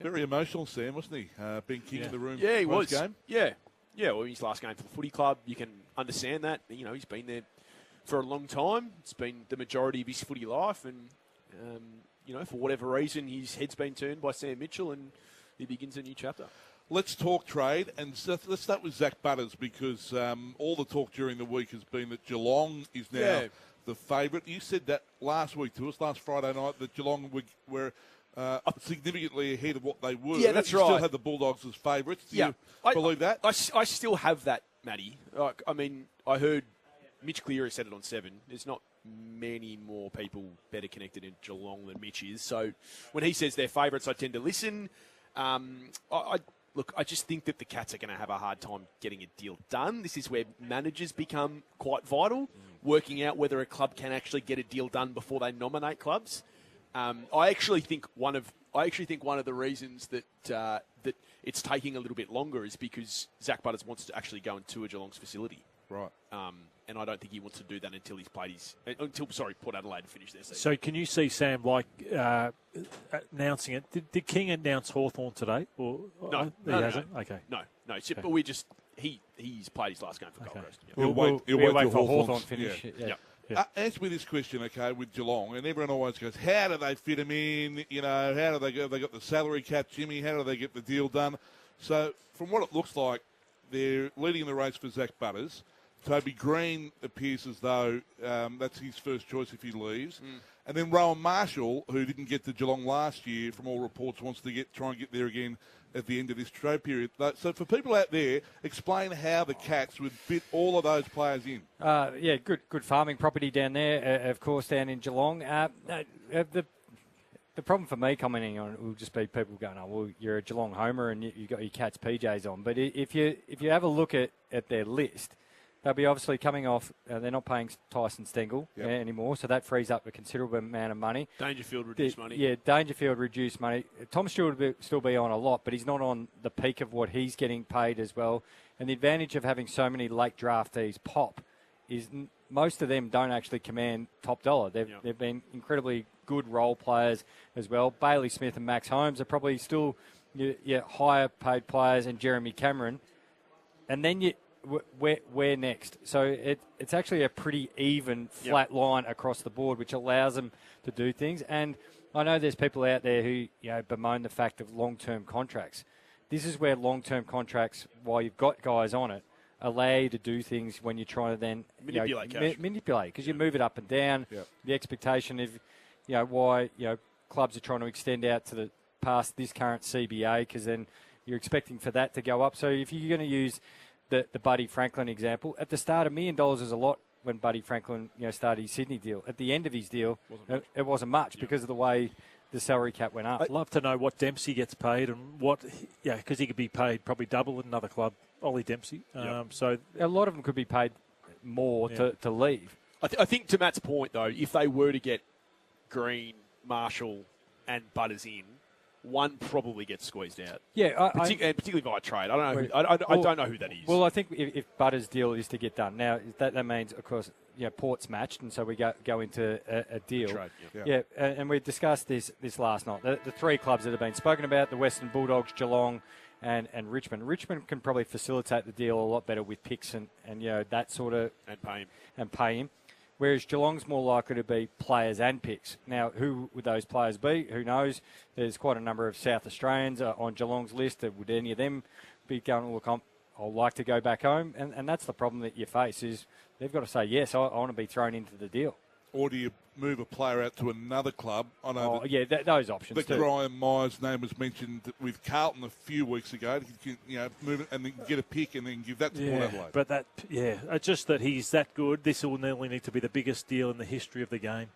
Very emotional, Sam, wasn't he? Being king in the room. Yeah, he was. Game. Yeah. Well, his last game for the footy club, you can understand that. You know, he's been there for a long time. It's been the majority of his footy life, and you know, for whatever reason, his head's been turned by Sam Mitchell, and he begins a new chapter. Let's talk trade, and let's start with Zach Butters, because all the talk during the week has been that Geelong is now the favourite. You said that last week to us, last Friday night, that Geelong were significantly ahead of what they were. Yeah, that's right. You still had the Bulldogs as favourites. Do you believe that? I still have that, Matty. I mean, I heard Mitch Cleary said it on 7. There's not many more people better connected in Geelong than Mitch is. So when he says they're favourites, I tend to listen. Look, I just think that the Cats are going to have a hard time getting a deal done. This is where managers become quite vital, working out whether a club can actually get a deal done before they nominate clubs. I actually think one of the reasons that that it's taking a little bit longer is because Zach Butters wants to actually go and tour Geelong's facility. Right. And I don't think he wants to do that until he's played Port Adelaide finish their season. So can you see Sam announcing it? Did King announce Hawthorn today? Or No, he hasn't. Okay. No. Okay. But he's played his last game for Gold Coast. He'll wait for till Hawthorn finish. Yeah. Answer me this question, okay, with Geelong, and everyone always goes, how do they fit him in? You know, how do they go? They got the salary cap, Jimmy. How do they get the deal done? So, from what it looks like, they're leading the race for Zach Butters. Toby Green appears as though that's his first choice if he leaves. And then Rowan Marshall, who didn't get to Geelong last year, from all reports, wants to try and get there again at the end of this trade period. So for people out there, explain how the Cats would fit all of those players in. Good farming property down there, of course, down in Geelong. The problem for me commenting on it will just be people going, oh, well, you're a Geelong homer and you got your Cats PJs on. But if you have a look at their list, they'll be obviously coming off. They're not paying Tyson Stengel anymore, so that frees up a considerable amount of money. Dangerfield reduced money. Yeah, Dangerfield reduced money. Tom Stewart will still be on a lot, but he's not on the peak of what he's getting paid as well. And the advantage of having so many late draftees pop is most of them don't actually command top dollar. They've been incredibly good role players as well. Bailey Smith and Max Holmes are probably still higher paid players, and Jeremy Cameron. And then where next? So it's actually a pretty even, flat line across the board, which allows them to do things. And I know there's people out there who bemoan the fact of long-term contracts. This is where long-term contracts, while you've got guys on it, allow you to do things when you're trying to then manipulate, because you move it up and down. The expectation of why clubs are trying to extend out to the past this current CBA, because then you're expecting for that to go up. So if you're going to use the Buddy Franklin example, at the start, $1 million is a lot when Buddy Franklin started his Sydney deal. At the end of his deal, it wasn't much because of the way the salary cap went up. I'd love to know what Dempsey gets paid and what, because he could be paid probably double at another club, Ollie Dempsey. So a lot of them could be paid more to leave. I think to Matt's point, though, if they were to get Green, Marshall and Butters in, one probably gets squeezed out. Particularly via trade. I don't know who that is. Well, I think if Butters' deal is to get done now, that means, of course, Port's matched, and so we go into a deal. Trade, and we discussed this last night. The three clubs that have been spoken about: the Western Bulldogs, Geelong, and Richmond. Richmond can probably facilitate the deal a lot better with picks and that sort of and pay him. Whereas Geelong's more likely to be players and picks. Now, who would those players be? Who knows? There's quite a number of South Australians on Geelong's list. Would any of them be going, look, I'd like to go back home? And that's the problem that you face, is they've got to say, yes, I want to be thrown into the deal. Or do you move a player out to another club? I know those options too. Brian Myers' name was mentioned with Carlton a few weeks ago. Move it and then get a pick and then give that to Port Adelaide. But it's just that he's that good. This will nearly need to be the biggest deal in the history of the game.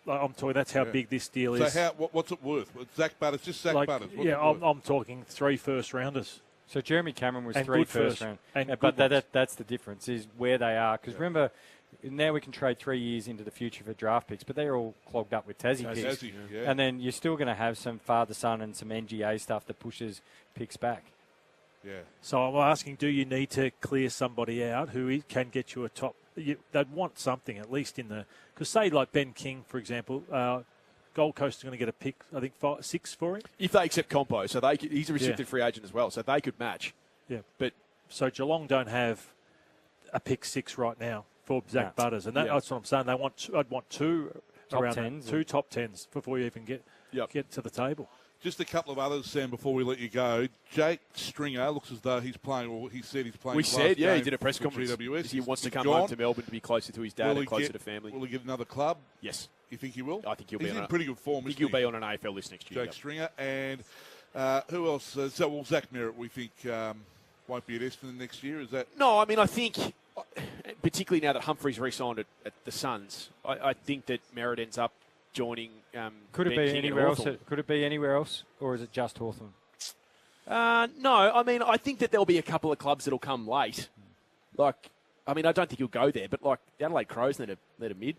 I'm talking. That's how big this deal is. So what's it worth? Zach Butters, just Zach Butters. I'm talking 3 first-rounders. So Jeremy Cameron was and 3 first round. But that's the difference, is where they are. Because remember, now we can trade 3 years into the future for draft picks, but they're all clogged up with Tassie picks. And then you're still going to have some father-son and some NGA stuff that pushes picks back. Yeah. So I'm asking, do you need to clear somebody out who can get you a top? They'd want something at least in the – because say like Ben King, for example, Gold Coast are going to get a pick, I think 6 for him. If they accept Compo, so he's a restricted free agent as well, so they could match. Yeah. But so Geelong don't have a pick 6 right now for Zach Butters, and that's what I'm saying. I'd want two top top 10s before you even get to the table. Just a couple of others, Sam, before we let you go. Jake Stringer looks as though he's playing, or he said he's playing. We said, he did a press conference. GWS. He wants to come home to Melbourne to be closer to his dad and closer to family. Will he get another club? Yes. You think he will? I think he'll be in pretty good form. I think he'll be on an AFL list next year. Jake Stringer. And who else? Zach Merrett, we think, won't be at Essendon next year. Is that? No, I mean, I think, particularly now that Humphrey's re-signed at the Suns, I think that Merrett ends up joining. Could it be anywhere else? Could it be anywhere else, or is it just Hawthorn? No, I mean, I think that there'll be a couple of clubs that'll come late. I don't think he'll go there, but the Adelaide Crows need a mid.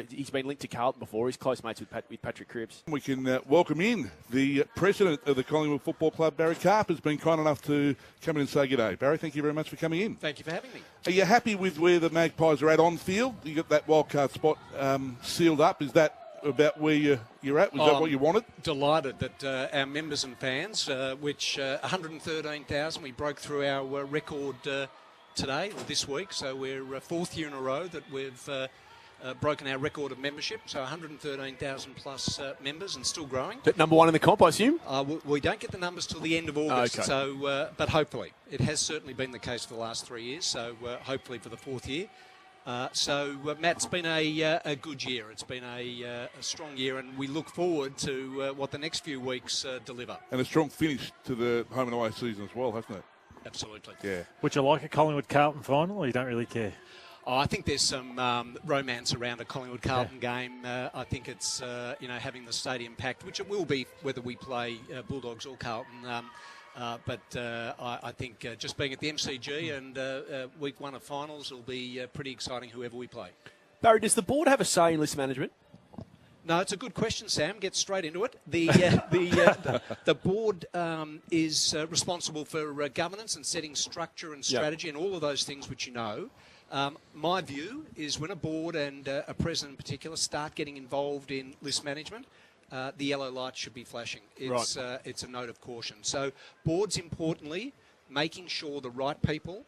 He's been linked to Carlton before. He's close mates with Patrick Cripps. We can welcome in the president of the Collingwood Football Club, Barry Carp, has been kind enough to come in and say good day. Barry, thank you very much for coming in. Thank you for having me. Are you happy with where the Magpies are at on field? You got that wildcard spot sealed up. Is that about where you're at? Was that what you wanted? Delighted that our members and fans, which 113,000, we broke through our record today, or this week. So we're fourth year in a row that we've broken our record of membership. So 113,000 plus members and still growing. But number one in the comp, I assume? We don't get the numbers till the end of August. Okay. So, but hopefully. It has certainly been the case for the last 3 years. So hopefully for the fourth year. Matt, it's been a good year. It's been a strong year, and we look forward to what the next few weeks deliver. And a strong finish to the home and away season as well, hasn't it? Absolutely. Yeah. Would you like a Collingwood-Carlton final, or you don't really care? I think there's some romance around a Collingwood-Carlton game. I think it's, having the stadium packed, which it will be whether we play Bulldogs or Carlton. I think just being at the MCG and week one of finals will be pretty exciting, whoever we play. Barry, does the board have a say in list management? No, it's a good question, Sam. Get straight into it. The board is responsible for governance and setting structure and strategy and all of those things which you know. My view is when a board and a president in particular start getting involved in list management, the yellow light should be flashing. It's a note of caution. So boards, importantly, making sure the right people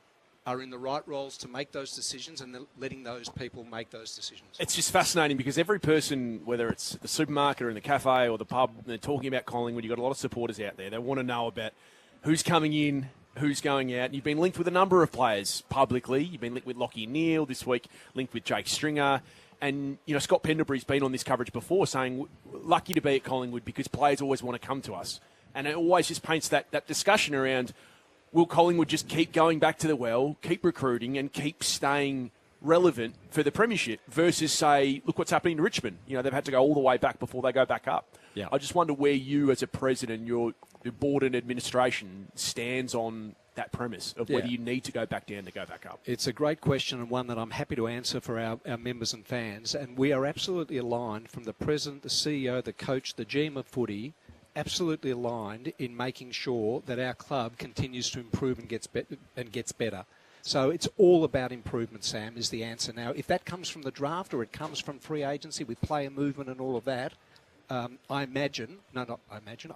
are in the right roles to make those decisions and letting those people make those decisions. It's just fascinating because every person, whether it's the supermarket or in the cafe or the pub, they're talking about Collingwood. You've got a lot of supporters out there. They want to know about who's coming in, who's going out. You've been linked with a number of players publicly. You've been linked with Lachie Neale this week, linked with Jake Stringer. And, Scott Pendlebury's been on this coverage before saying, lucky to be at Collingwood because players always want to come to us. And it always just paints that discussion around, will Collingwood just keep going back to the well, keep recruiting and keep staying relevant for the premiership versus, say, look what's happening to Richmond. They've had to go all the way back before they go back up. Yeah. I just wonder where you as a president, your board and administration stands on that premise of whether you need to go back down to go back up. It's a great question and one that I'm happy to answer for our members and fans. And we are absolutely aligned from the president, the CEO, the coach, the GM of footy, absolutely aligned in making sure that our club continues to improve and gets better. So it's all about improvement, Sam, is the answer. Now, if that comes from the draft or it comes from free agency with player movement and all of that, I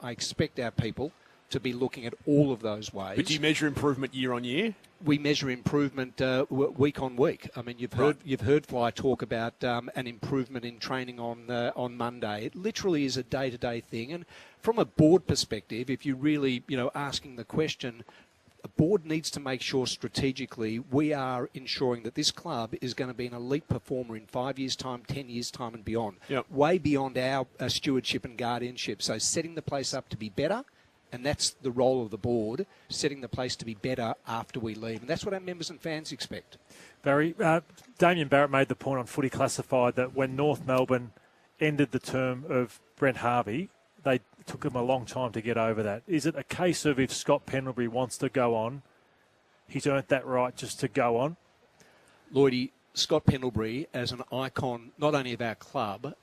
expect our people to be looking at all of those ways. But do you measure improvement year on year? We measure improvement week on week. I mean, you've heard Fly talk about an improvement in training on Monday. It literally is a day-to-day thing. And from a board perspective, if you're really asking the question, a board needs to make sure strategically we are ensuring that this club is going to be an elite performer in 5 years' time, 10 years' time and beyond. Yep. Way beyond our stewardship and guardianship. So setting the place up to be better. And that's the role of the board, setting the place to be better after we leave. And that's what our members and fans expect. Barry, Damien Barrett made the point on Footy Classified that when North Melbourne ended the term of Brent Harvey, they took him a long time to get over that. Is it a case of if Scott Pendlebury wants to go on, he's earned that right just to go on? Lloydie, Scott Pendlebury, as an icon not only of our club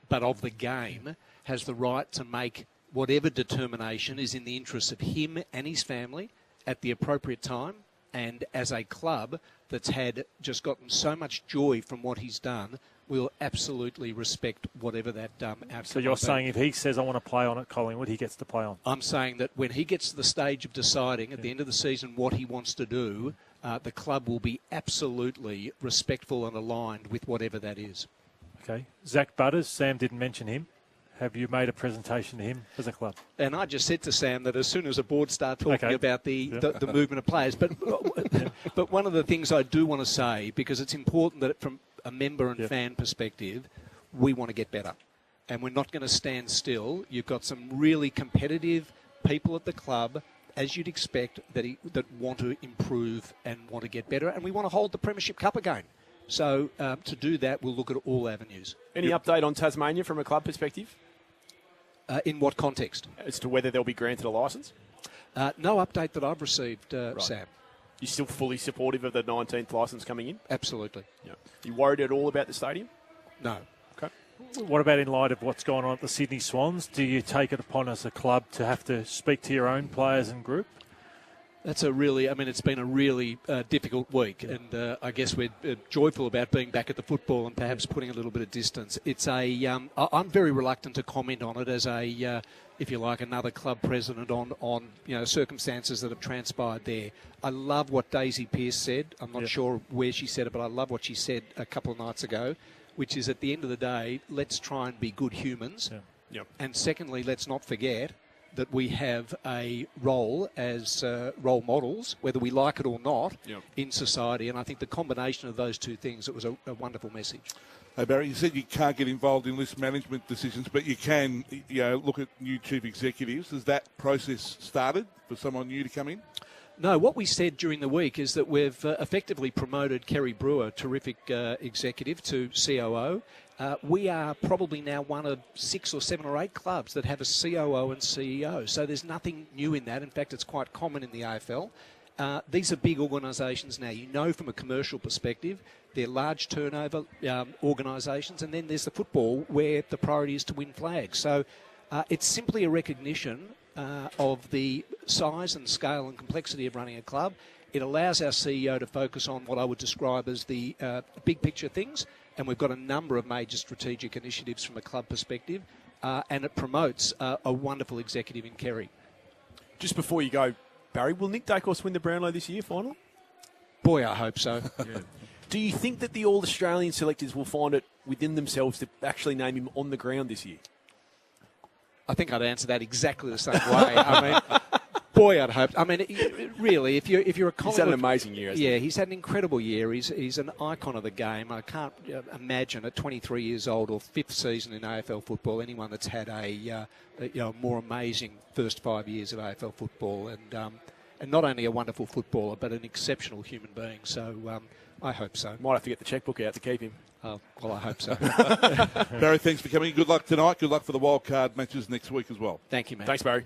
but of the game, has the right to make whatever determination is in the interests of him and his family at the appropriate time. And as a club that's had just gotten so much joy from what he's done, we'll absolutely respect whatever that outcome. So you're might be. saying if he says, I want to play on at Collingwood, he gets to play on? I'm saying that when he gets to the stage of deciding at the end of the season what he wants to do, the club will be absolutely respectful and aligned with whatever that is. Okay. Zach Butters, Sam didn't mention him. Have you made a presentation to him as a club? And I just said to Sam that as soon as the board start talking about the movement of players, but one of the things I do want to say, because it's important that from a member and fan perspective, we want to get better. And we're not going to stand still. You've got some really competitive people at the club, as you'd expect, that want to improve and want to get better. And we want to hold the Premiership Cup again. So to do that, we'll look at all avenues. Any update on Tasmania from a club perspective? In what context? As to whether they'll be granted a licence? No update that I've received, Sam. You're still fully supportive of the 19th licence coming in? Absolutely. Yeah. You worried at all about the stadium? No. Okay. What about in light of what's going on at the Sydney Swans? Do you take it upon as a club to have to speak to your own players and group? It's been a really difficult week, and I guess we're joyful about being back at the football and perhaps putting a little bit of distance. It's I'm very reluctant to comment on it as a, if you like, another club president on circumstances that have transpired there. I love what Daisy Pearce said. I'm not sure where she said it, but I love what she said a couple of nights ago, which is at the end of the day, let's try and be good humans. Yeah. Yep. And secondly, let's not forget that we have a role as role models, whether we like it or not, in society. And I think the combination of those two things, it was a wonderful message. Hey Barry, you said you can't get involved in list management decisions, but you can, look at new chief executives. Has that process started for someone new to come in? No, what we said during the week is that we've effectively promoted Kerry Brewer, terrific executive, to COO. We are probably now one of 6 or 7 or 8 clubs that have a COO and CEO. So there's nothing new in that. In fact, it's quite common in the AFL. These are big organisations now. You know, from a commercial perspective, they're large turnover organisations. And then there's the football where the priority is to win flags. So it's simply a recognition of the size and scale and complexity of running a club. It allows our CEO to focus on what I would describe as the big picture things. And we've got a number of major strategic initiatives from a club perspective. And it promotes a wonderful executive in Kerry. Just before you go, Barry, will Nick Dacos win the Brownlow this year, final? Boy, I hope so. Do you think that the All-Australian selectors will find it within themselves to actually name him on the ground this year? I think I'd answer that exactly the same way. Boy, I'd hope. Really, if you're a Collingwood, he's had an amazing year. Hasn't he? He's had an incredible year. He's an icon of the game. I can't imagine at 23 years old or 5th season in AFL football anyone that's had a more amazing first 5 years of AFL football, and not only a wonderful footballer but an exceptional human being. So I hope so. Might have to get the checkbook out to keep him. Well, I hope so. Barry, thanks for coming. Good luck tonight. Good luck for the wild card matches next week as well. Thank you, man. Thanks, Barry.